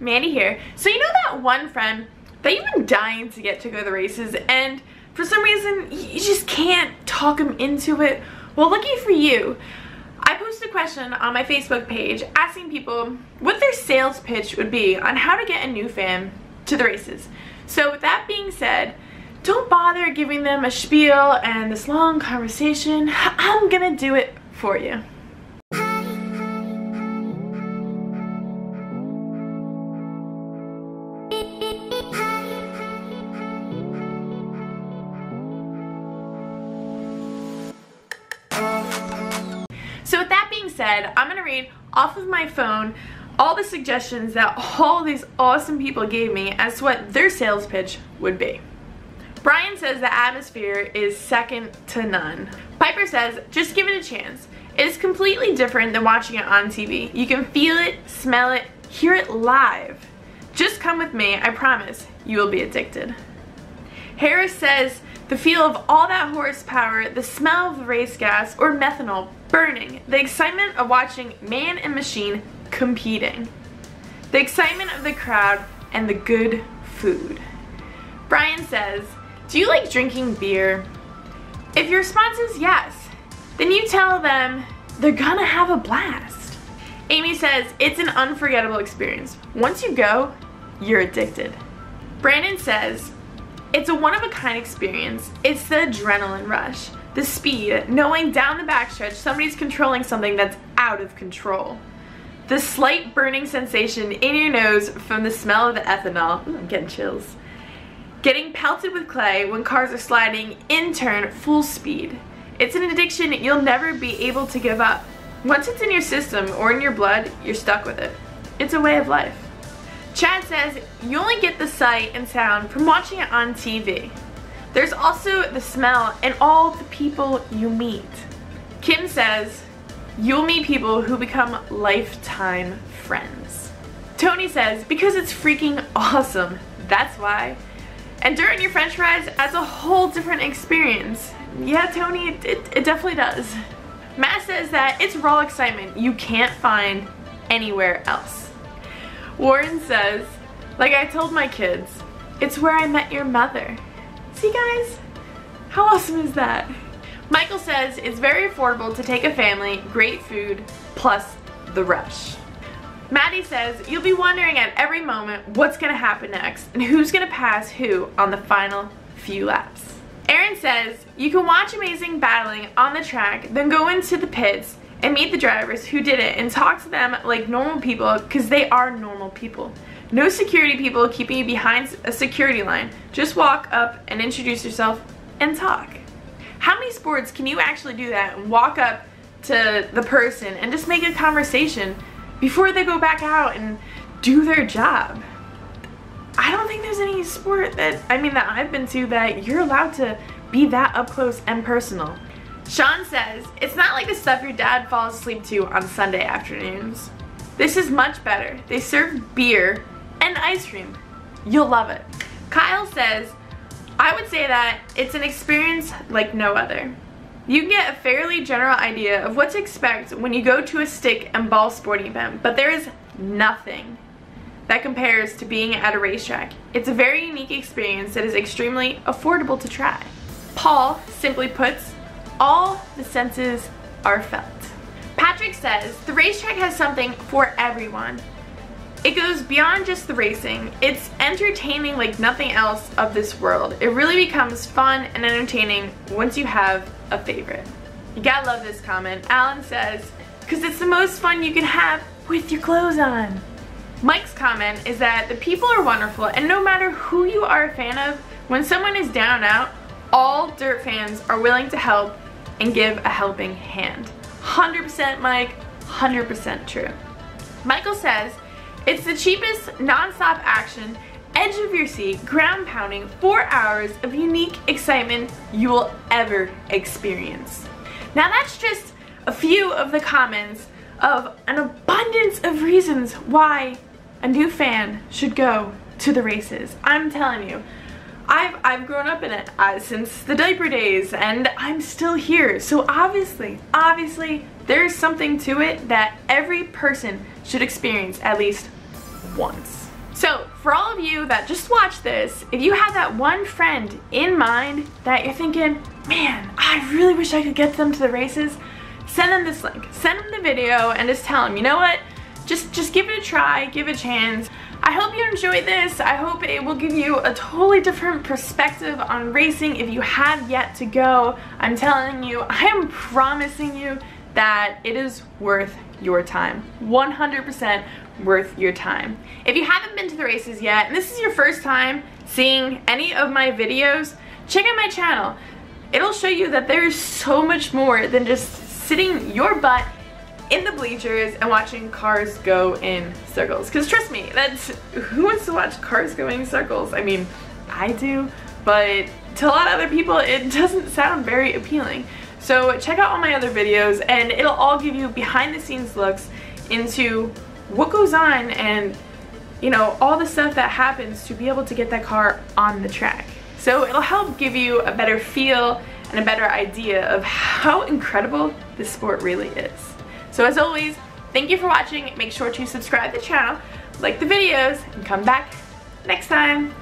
Mandy here. So you know that one friend that you've been dying to get to go to the races and for some reason you just can't talk them into it? Well, lucky for you, I posted a question on my Facebook page asking people what their sales pitch would be on how to get a new fan to the races. So with that being said, don't bother giving them a spiel and this long conversation. I'm gonna do it for you. So with that being said, I'm gonna read off of my phone all the suggestions that all these awesome people gave me as to what their sales pitch would be. Brian says the atmosphere is second to none. Piper says, just give it a chance. It is completely different than watching it on TV. You can feel it, smell it, hear it live. Just come with me, I promise, you will be addicted. Harris says, the feel of all that horsepower, the smell of the race gas or methanol burning, the excitement of watching man and machine competing, the excitement of the crowd, and the good food. Brian says, do you like drinking beer? If your response is yes, then you tell them they're gonna have a blast. Amy says, it's an unforgettable experience. Once you go, you're addicted. Brandon says, it's a one-of-a-kind experience. It's the adrenaline rush, the speed, knowing down the backstretch somebody's controlling something that's out of control. The slight burning sensation in your nose from the smell of the ethanol. Ooh, I'm getting chills. Getting pelted with clay when cars are sliding in turn full speed. It's an addiction you'll never be able to give up. Once it's in your system or in your blood, you're stuck with it. It's a way of life. Chad says you only get the sight and sound from watching it on TV. There's also the smell and all the people you meet. Kim says you'll meet people who become lifetime friends. Tony says because it's freaking awesome, that's why. And during your french fries adds a whole different experience. Yeah, Tony, it definitely does. Matt says that it's raw excitement you can't find anywhere else. Warren says, like I told my kids, it's where I met your mother. See guys, how awesome is that? Michael says it's very affordable to take a family, great food, plus the rush. Maddie says you'll be wondering at every moment what's gonna happen next and who's gonna pass who on the final few laps. Aaron says you can watch amazing battling on the track, then go into the pits and meet the drivers who did it and talk to them like normal people because they are normal people. No security people keeping you behind a security line. Just walk up and introduce yourself and talk. How many sports can you actually do that and walk up to the person and just make a conversation before they go back out and do their job? I don't think there's any sport that I've been to that you're allowed to be that up close and personal. Sean says, it's not like the stuff your dad falls asleep to on Sunday afternoons. This is much better. They serve beer and ice cream. You'll love it. Kyle says, I would say that it's an experience like no other. You can get a fairly general idea of what to expect when you go to a stick and ball sporting event, but there is nothing that compares to being at a racetrack. It's a very unique experience that is extremely affordable to try. Paul simply puts, all the senses are felt. Patrick says the racetrack has something for everyone. It goes beyond just the racing. It's entertaining like nothing else of this world. It really becomes fun and entertaining once you have a favorite. You gotta love this comment. Alan says, because it's the most fun you can have with your clothes on. Mike's comment is that the people are wonderful and no matter who you are a fan of, when someone is down and out, all dirt fans are willing to help and give a helping hand. 100% Mike, 100% true. Michael says, it's the cheapest non-stop action, edge of your seat, ground pounding, 4 hours of unique excitement you will ever experience. Now that's just a few of the comments of an abundance of reasons why a new fan should go to the races. I'm telling you, I've grown up in it since the diaper days and I'm still here. So obviously there's something to it that every person should experience at least once. So for all of you that just watched this, if you have that one friend in mind that you're thinking, man, I really wish I could get them to the races, send them this link, send them the video, and just tell them, you know what, just give it a try, give it a chance. I hope you enjoyed this. I hope it will give you a totally different perspective on racing if you have yet to go. I'm telling you, I am promising you that it is worth your time. 100% worth your time. If you haven't been to the races yet, and this is your first time seeing any of my videos, check out my channel. It'll show you that there's so much more than just sitting your butt in the bleachers and watching cars go in circles. Because trust me, who wants to watch cars going in circles? I mean, I do, but to a lot of other people, it doesn't sound very appealing. So check out all my other videos, and it'll all give you behind the scenes looks into what goes on and, you know, all the stuff that happens to be able to get that car on the track. So it'll help give you a better feel and a better idea of how incredible this sport really is. So as always, thank you for watching. Make sure to subscribe to the channel, like the videos, and come back next time.